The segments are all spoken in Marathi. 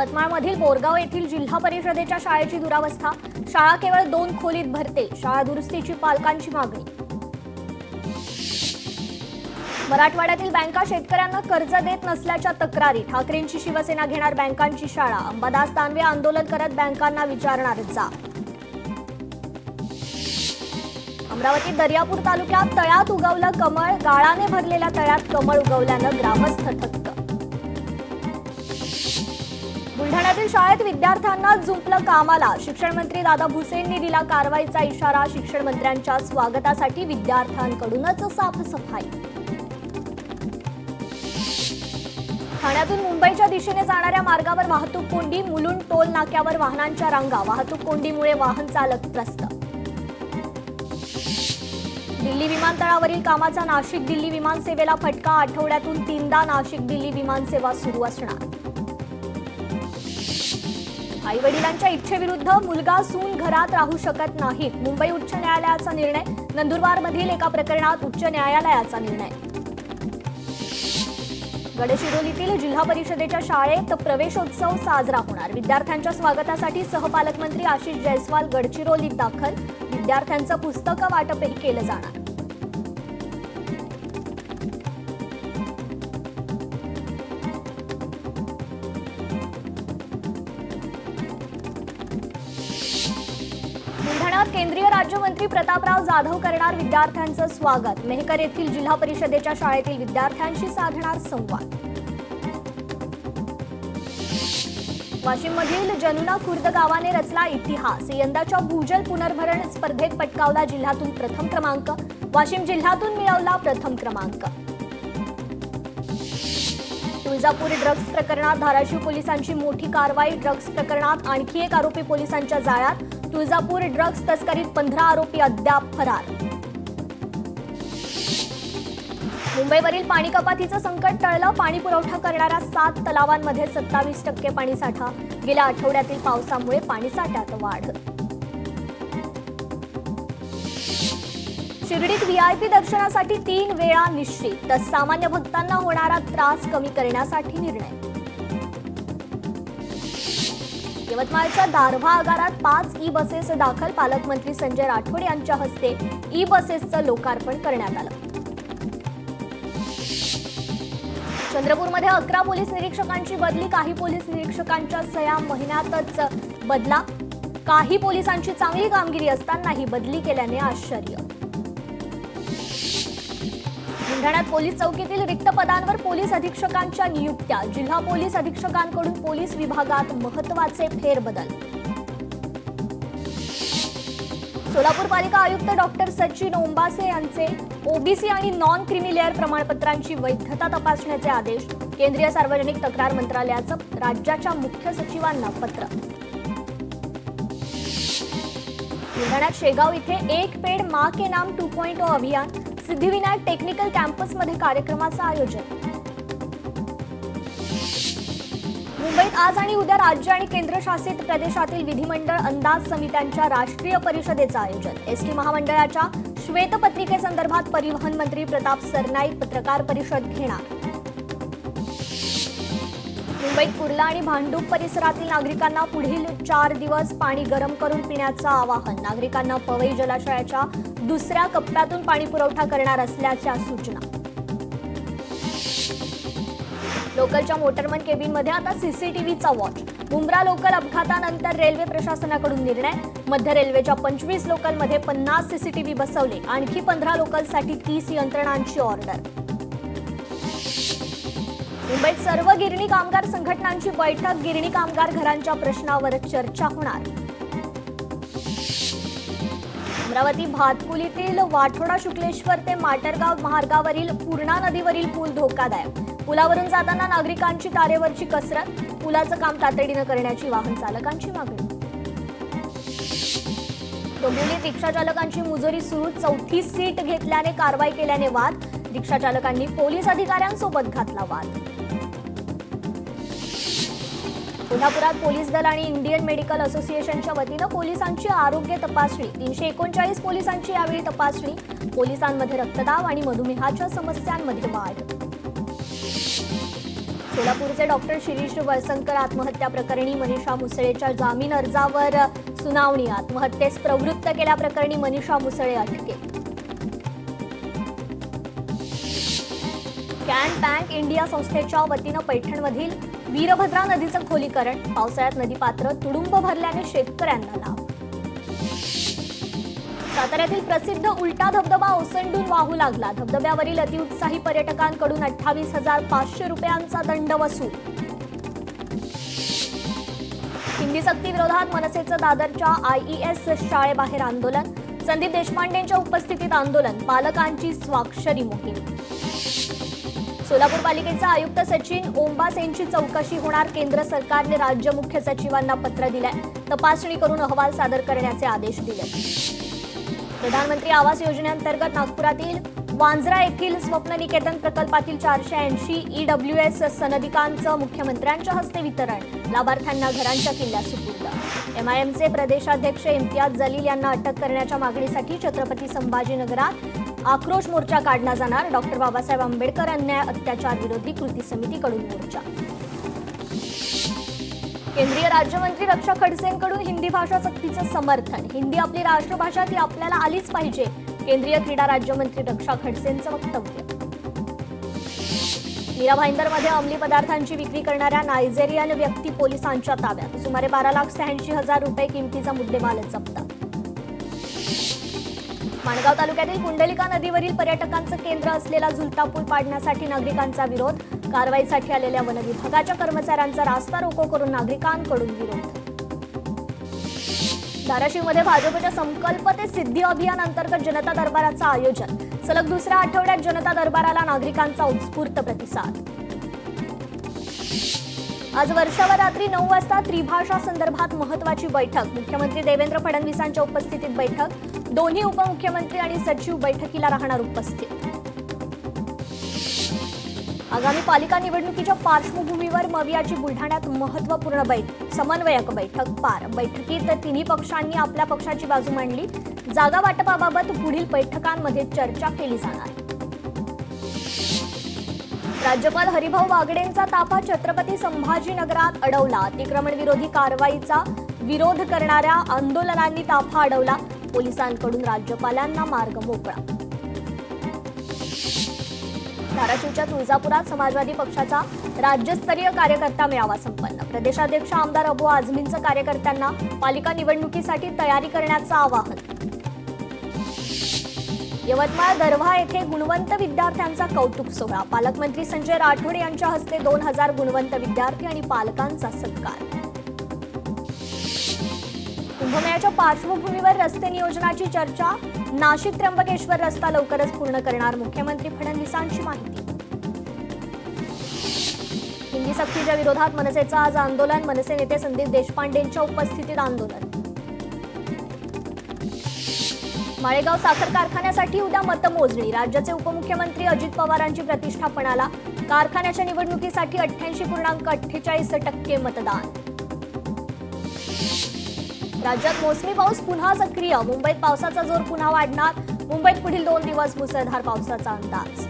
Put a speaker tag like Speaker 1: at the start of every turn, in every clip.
Speaker 1: यवतमाळमधील बोरगाव येथील जिल्हा परिषदेच्या शाळेची दुरावस्था, शाळा केवळ 2 खोलीत भरते, शाळा दुरुस्तीची पालकांची मागणी। मराठवाड्यातील बँका शेतकऱ्यांना कर्ज देत नसल्याच्या तक्रारी, ठाकरेंची शिवसेना घेणार बँकांची शाळा, अंबादास दानवे आंदोलन करत बँकांना विचारणार जाब। अमरावती दर्यापूर तालुक्यात तळ्यात उगवलं कमळ, गाळाने भरलेल्या तळ्यात कमळ उगवल्यानं ग्रामस्थ थक्क। बुलढाण्यातील शाळेत विद्यार्थ्यांना जुंपलं कामाला, शिक्षण मंत्री दादा भुसेंनी दिला कारवाईचा इशारा, शिक्षण मंत्र्यांच्या स्वागतासाठी विद्यार्थ्यांकडूनच साफसफाई। ठाण्यातून मुंबईच्या दिशेने जाणाऱ्या मार्गावर वाहतूक कोंडी, मुलुंड टोल नाक्यावर वाहनांच्या रांगा, वाहतूक कोंडीमुळे वाहन चालक त्रस्त। दिल्ली विमानतळावरील कामाचा नाशिक दिल्ली विमानसेवेला फटका, आठवड्यातून 3दा नाशिक दिल्ली विमानसेवा सुरू असणार। आई-वडिलांच्या इच्छेविरुद्ध मुलगा सून घरात राहू शकत नाहीत, मुंबई उच्च न्यायालयाचा निर्णय, नंदुरबारमधील एका प्रकरणात उच्च न्यायालयाचा निर्णय। गडचिरोलीतील जिल्हा परिषदेच्या शाळेत प्रवेशोत्सव साजरा होणार, विद्यार्थ्यांच्या स्वागतासाठी सहपालकमंत्री आशिष जयस्वाल गडचिरोलीत दाखल, विद्यार्थ्यांचं पुस्तक वाटपही केलं जाणार। बुलढाण्यात केंद्रीय राज्यमंत्री प्रतापराव जाधव करणार विद्यार्थ्यांचं स्वागत, मेहकर येथील जिल्हा परिषदेच्या शाळेतील विद्यार्थ्यांशी साधणार संवाद। वाशिममधील जनुना खुर्द गावाने रचला इतिहास, यंदाच्या भूजल पुनर्भरण स्पर्धेत पटकावला जिल्ह्यातून प्रथम क्रमांक, वाशिम जिल्ह्यातून मिळवला प्रथम क्रमांक। तुळजापूर ड्रग्ज प्रकरणात धाराशिव पोलिसांची मोठी कारवाई, ड्रग्ज प्रकरणात आणखी एक आरोपी पोलिसांच्या जाळ्यात, तुळजापूर ड्रग्ज तस्करीत 15 आरोपी अद्याप फरार। मुंबईवरील पाणी कपातीचं संकट टळलं, पाणी पुरवठा करणाऱ्या 7 तलावांमध्ये 27% पाणीसाठा, गेल्या आठवड्यातील पावसामुळे पाणीसाठ्यात वाढ। शिर्डीत व्हीआयपी दर्शनासाठी 3 वेळा निश्चित, तर सामान्य भक्तांना होणारा त्रास कमी करण्यासाठी निर्णय। यवतमाळच्या दारव्हा आगारात 5 ई-बसेस दाखल, पालकमंत्री संजय राठोड यांच्या हस्ते ई-बसेसचं लोकार्पण करण्यात आलं। चंद्रपूरमध्ये 11 पोलीस निरीक्षकांची बदली, काही पोलीस निरीक्षकांच्या सया महिन्यातच बदला, काही पोलिसांची चांगली कामगिरी असतानाही बदली केल्याने आश्चर्य। बुलढाण्यात पोलीस चौकीतील रिक्त पदांवर पोलीस अधीक्षकांच्या नियुक्त्या, जिल्हा पोलीस अधीक्षकांकडून पोलीस विभागात महत्त्वाचे फेरबदल। सोलापूर पालिका आयुक्त डॉक्टर सचिन ओंबासे यांचे ओबीसी आणि नॉन क्रिमी लेअर प्रमाणपत्रांची वैधता तपासण्याचे आदेश, केंद्रीय सार्वजनिक तक्रार मंत्रालयाचं राज्याच्या मुख्य सचिवांना पत्र। बुलढाण्यात शेगाव इथे एक पेड मां के नाम 2.0 अभियान, सिद्धिविनायक टेक्निकल कॅम्पसमध्ये कार्यक्रमाचं आयोजन। मुंबईत आज आणि उद्या राज्य आणि केंद्रशासित प्रदेशातील विधिमंडळ अंदाज समित्यांच्या राष्ट्रीय परिषदेचं आयोजन, एसटी महामंडळाच्या श्वेतपत्रिकेसंदर्भात परिवहन मंत्री प्रताप सरनाईक पत्रकार परिषद घेणार। मुंबईत कुर्ला आणि भांडूप परिसरातील नागरिकांना पुढील 4 दिवस पाणी गरम करून पिण्याचं आवाहन, नागरिकांना पवई जलाशयाच्या 2ऱ्या कप्प्यातून पाणी पुरवठा करणार असल्याच्या सूचना। लोकलच्या मोटरमन केबिनमध्ये आता सीसीटीव्हीचा वॉच, मुंब्रा लोकल अपघातानंतर रेल्वे प्रशासनाकडून निर्णय, मध्य रेल्वेच्या 25 लोकलमध्ये 50 सीसीटीव्ही बसवले, आणखी 15 लोकलसाठी 30 यंत्रणांची ऑर्डर। मुंबईत सर्व गिरणी कामगार संघटनांची बैठक, गिरणी कामगार घरांच्या प्रश्नावर चर्चा होणार। अमरावती भातकुलीतील वाठोडा शुक्लेश्वर ते माटरगाव मार्गावरील पूर्णा नदीवरील पूल धोकादायक, पुलावरून जाताना नागरिकांची तारेवरची कसरत, पुलाचं काम तातडीनं करण्याची वाहन चालकांची मागणी। डोंबिवलीत रिक्षाचालकांची मुजोरी सुरू, 4थी सीट घेतल्याने कारवाई केल्याने वाद, रिक्षाचालकांनी पोलीस अधिकाऱ्यांसोबत घातला वाद। कोल्हापुरात पोलीस दल आणि इंडियन मेडिकल असोसिएशनच्या वतीनं पोलिसांची आरोग्य तपासणी, 339 पोलिसांची यावेळी तपासणी, पोलिसांमध्ये रक्तदाब आणि मधुमेहाच्या समस्यांमध्ये वाढ। सोलापूरचे डॉक्टर शिरीष वळसंकर आत्महत्या प्रकरणी मनीषा मुसळेच्या जामीन अर्जावर सुनावणी. आत्महत्येस प्रवृत्त केल्याप्रकरणी मनीषा मुसळे अटकेत. कॅन बँक इंडिया संस्थेच्या वतीनं पैठणमधील वीरभद्रा नदीचं खोलीकरण. पावसाळ्यात नदीपात्र तुडुंब भरल्याने शेतकऱ्यांना लाभ. साताऱ्यातील प्रसिद्ध उलटा धबधबा ओसंडून वाहू लागला. धबधब्यावरील अतिउत्साही पर्यटकांकडून 28,500 रुपयांचा दंड वसूल. हिंदी सक्ती विरोधात मनसेचं दादरच्या IES शाळेबाहेर आंदोलन. संदीप देशपांडेंच्या उपस्थितीत आंदोलन. पालकांची स्वाक्षरी मोहीम. सोलापूर पालिकेचे आयुक्त सचिन ओंबास यांची चौकशी होणार. केंद्र सरकारने राज्य मुख्य सचिवांना पत्र दिलंय. तपासणी करून अहवाल सादर करण्याचे आदेश दिले. प्रधानमंत्री आवास योजनेअंतर्गत नागपुरातील वांजरा येथील स्वप्न निकेतन प्रकल्पातील 480 EWS सनदिकांचं मुख्यमंत्र्यांच्या हस्ते वितरण. लाभार्थ्यांना घरांच्या किल्ल्या सुपूर्द. MIMचे प्रदेशाध्यक्ष इम्तियाज जलील यांना अटक करण्याच्या मागणीसाठी छत्रपती संभाजीनगरात आक्रोश मोर्चा काढला जाणार. डॉक्टर बाबासाहेब आंबेडकर अन्याय अत्याचार विरोधी कृती समितीकडून मोर्चा. केंद्रीय राज्यमंत्री रक्षा खडसेंकडून हिंदी भाषा सक्तीचं समर्थन. हिंदी आपली राष्ट्रभाषा ती आपल्याला आलीच पाहिजे. केंद्रीय क्रीडा राज्यमंत्री रक्षा खडसेंचं वक्तव्य. मीरा भाईंदरमध्ये अंमली पदार्थांची विक्री करणाऱ्या नायजेरियन व्यक्ती पोलिसांच्या ताब्यात. सुमारे 12,86,000 रुपये किमतीचा मुद्देमाल जप्त. माणगाव तालुक्यातील कुंडलिका नदीवरील पर्यटकांचं केंद्र असलेला झुलता पूल पाडण्यासाठी नागरिकांचा विरोध. कारवाईसाठी आलेल्या वन विभागाच्या कर्मचाऱ्यांचा रास्ता रोको करून नागरिकांकडून विरोध. धाराशिवमध्ये भाजपच्या संकल्प ते सिद्धी अभियान अंतर्गत जनता दरबाराचं आयोजन. सलग दुसऱ्या आठवड्यात जनता दरबाराला नागरिकांचा उत्स्फूर्त प्रतिसाद. आज वर्षावर रात्री 9 वाजता त्रिभाषा संदर्भात महत्त्वाची बैठक. मुख्यमंत्री देवेंद्र फडणवीसांच्या उपस्थितीत बैठक. दोन्ही उपमुख्यमंत्री आणि सचिव बैठकीला राहणार उपस्थित. आगामी पालिका निवडणुकीच्या पार्श्वभूमीवर मवियाची बुलढाण्यात महत्त्वपूर्ण समन्वयक बैठक पार. बैठकीत तिन्ही पक्षांनी आपल्या पक्षाची बाजू मांडली. जागा वाटपाबाबत पुढील बैठकांमध्ये चर्चा केली जाणार. राज्यपाल हरिभाऊ बागडेंचा ताफा छत्रपती संभाजीनगरात अडवला. अतिक्रमण विरोधी कारवाईचा विरोध करणाऱ्या आंदोलनांनी ताफा अडवला. पोलिसांकडून राज्यपालांना मार्ग मोकळा. धाराशिवच्या तुळजापुरात समाजवादी पक्षाचा राज्यस्तरीय कार्यकर्ता मेळावा संपन्न. प्रदेशाध्यक्ष आमदार अबू आझमींचं कार्यकर्त्यांना पालिका निवडणुकीसाठी तयारी करण्याचं आवाहन. यवतमाळ दरव्हा येथे गुणवंत विद्यार्थ्यांचा कौतुक सोहळा. पालकमंत्री संजय राठोड यांच्या हस्ते 2,000 गुणवंत विद्यार्थी आणि पालकांचा सत्कार. कुंभमेळ्याच्या पार्श्वभूमीवर रस्ते नियोजनाची चर्चा. नाशिक त्र्यंबकेश्वर रस्ता लवकरच पूर्ण करणार. मुख्यमंत्री फडणवीसांची माहिती. हिंदी सक्तीच्या विरोधात मनसेचं आज आंदोलन. मनसे नेते संदीप देशपांडेंच्या उपस्थितीत आंदोलन. माळेगाव साखर कारखान्यासाठी उद्या मतमोजणी. राज्याचे उपमुख्यमंत्री अजित पवारांची प्रतिष्ठा पणाला. कारखान्याच्या निवडणुकीसाठी 88.48% मतदान. राज्यात मोसमी पाऊस पुन्हा सक्रिय. मुंबईत पावसाचा जोर पुन्हा वाढणार. मुंबईत पुढील 2 दिवस मुसळधार पावसाचा अंदाज.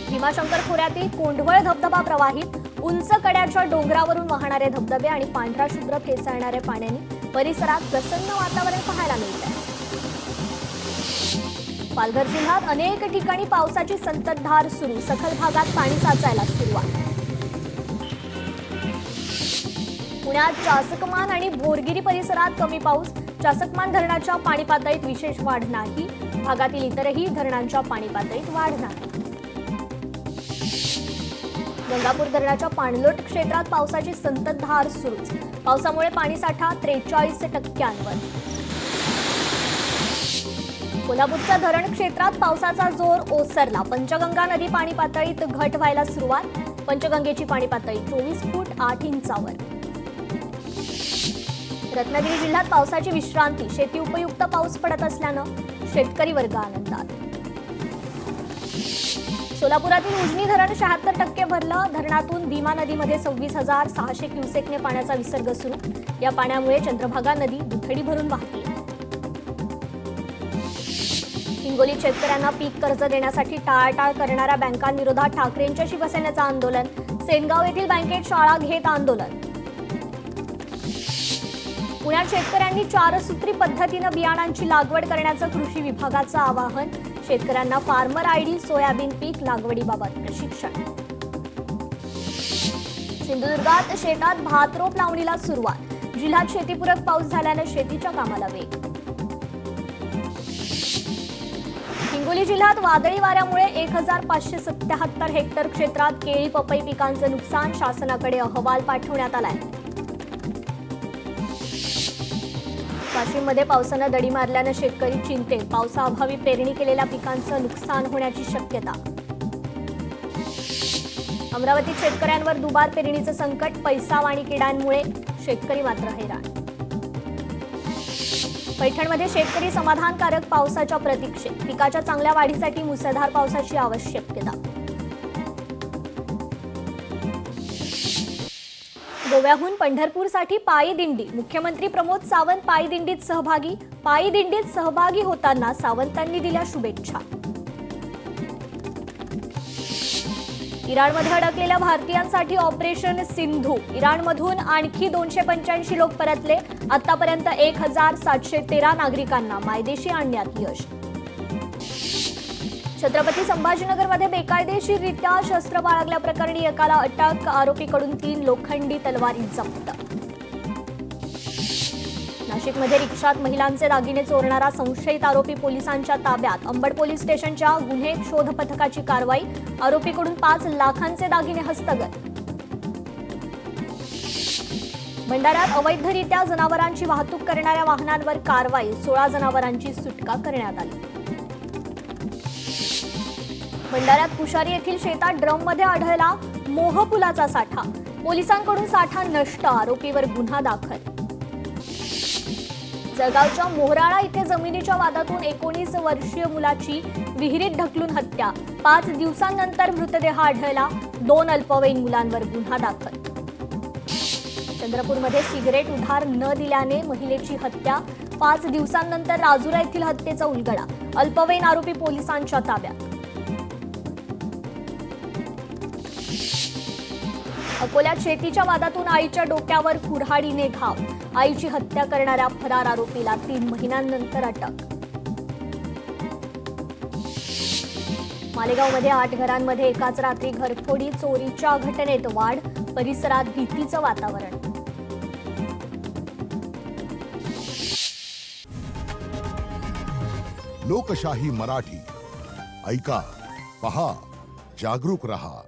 Speaker 1: भीमाशंकर खोऱ्यातील कोंढवळ धबधबा प्रवाहित. उंच कड्याच्या डोंगरावरून वाहणारे धबधबे आणि पांढरा शुभ्र फेसाळणाऱ्या पाण्याने परिसरात प्रसन्न वातावरण पाहायला मिळतंय. पालघर जिल्ह्यात अनेक ठिकाणी पावसाची संततधार सुरू. सखल भागात पाणी साचायला सुरुवात. पुण्यात चासकमान आणि भोरगिरी परिसरात कमी पाऊस. चासकमान धरणाच्या पाणी पातळीत विशेष वाढ नाही. भागातील इतरही धरणांच्या पाणी पातळीत वाढ नाही. गंगापूर धरणाच्या पाणलोट क्षेत्रात पावसाची संततधार सुरूच. पावसामुळे पाणीसाठा 43%. कोल्हापूरच्या धरण क्षेत्रात पावसाचा जोर ओसरला. पंचगंगा नदी पाणी पातळीत घट व्हायला सुरुवात. पंचगंगेची पाणी पातळी 24 फूट 8 इंचावर. रत्नागिरी जिल्ह्यात पावसाची विश्रांती. शेती उपयुक्त पाऊस पडत असल्यानं शेतकरी वर्ग आनंदात. सोलापुरातील उजनी धरण 76% भरलं. धरणातून भीमा नदीमध्ये 26,600 क्युसेकने पाण्याचा विसर्ग सुरू. या पाण्यामुळे चंद्रभागा नदी दुथडी भरून वाहते. हिंगोलीत शेतकऱ्यांना पीक कर्ज देण्यासाठी टाळाटाळ करणाऱ्या बँकांविरोधात ठाकरेंच्या शिवसेनेचं आंदोलन. सेनगाव येथील बँकेत शाळा घेत आंदोलन. पुण्यात शेतकऱ्यांनी 4 सूत्री पद्धतीनं बियाणांची लागवड करण्याचं कृषी विभागाचं आवाहन. शेतकऱ्यांना फार्मर आयडी सोयाबीन पीक लागवडीबाबत प्रशिक्षण. सिंधुदुर्गात शेतात भातरोप लावणीला सुरुवात. जिल्ह्यात शेतीपूरक पाऊस झाल्यानं शेतीच्या कामाला वेग. हिंगोली जिल्ह्यात वादळी वाऱ्यामुळे 1577 हेक्टर क्षेत्रात केळी पपई पिकांचं नुकसान. शासनाकडे अहवाल पाठवण्यात आलाय. वाशिममध्ये पावसानं दडी मारल्यानं शेतकरी चिंतेत. पावसाअभावी पेरणी केलेल्या पिकांचं नुकसान होण्याची शक्यता. अमरावतीत शेतकऱ्यांवर दुबार पेरणीचं संकट. पैसा आणि किडांमुळे शेतकरी मात्र हैराण. पैठणमध्ये शेतकरी समाधानकारक पावसाच्या प्रतीक्षेत. पिकाच्या चांगल्या वाढीसाठी मुसळधार पावसाची आवश्यकता. गोव्याहून पंढरपूरसाठी पायी दिंडी. मुख्यमंत्री प्रमोद सावंत पायी दिंडीत सहभागी. पायी दिंडीत सहभागी होताना सावंतांनी दिल्या शुभेच्छा. इराणमध्ये अडकलेल्या भारतीयांसाठी ऑपरेशन सिंधू. इराणमधून आणखी 285 लोक परतले. आतापर्यंत 1713 नागरिकांना मायदेशी आणण्यात यश. छत्रपती संभाजीनगरमध्ये बेकायदेशीररित्या शस्त्र बाळगल्याप्रकरणी एकाला अटक. आरोपीकडून 3 लोखंडी तलवारी जप्त. नाशिकमध्ये रिक्षात महिलांचे दागिने चोरणारा संशयित आरोपी पोलिसांच्या ताब्यात. अंबड पोलीस स्टेशनच्या गुन्हे शोध पथकाची कारवाई. आरोपीकडून 5 लाखांचे दागिने हस्तगत. भंडाऱ्यात अवैधरित्या जनावरांची वाहतूक करणाऱ्या वाहनांवर कारवाई. 16 जनावरांची सुटका करण्यात आली. भंडाऱ्यात कुशारी येथील शेतात ड्रममध्ये आढळला मोहफुलाचा साठा. पोलिसांकडून साठा नष्ट. आरोपीवर गुन्हा दाखल. जळगावच्या मोहराळा इथे जमिनीच्या वादातून 19 वर्षीय मुलाची विहिरीत ढकलून हत्या. 5 दिवसांनंतर मृतदेह आढळला. 2 अल्पवयीन मुलांवर गुन्हा दाखल. चंद्रपूरमध्ये सिगरेट उधार न दिल्याने महिलेची हत्या. 5 दिवसांनंतर राजुरा येथील हत्येचा उलगडा. अल्पवयीन आरोपी पोलिसांच्या ताब्यात. अकोल्यात शेतीच्या वादातून आईच्या डोक्यावर कुऱ्हाडीने घाव. आईची हत्या करणाऱ्या फरार आरोपीला 3 महिन्यांनंतर अटक. मालेगावमध्ये 8 घरांमध्ये एकाच रात्री घरफोडी. चोरीच्या घटनेत वाढ. परिसरात भीतीचं वातावरण.
Speaker 2: लोकशाही मराठी ऐका, पहा, जागरूक रहा.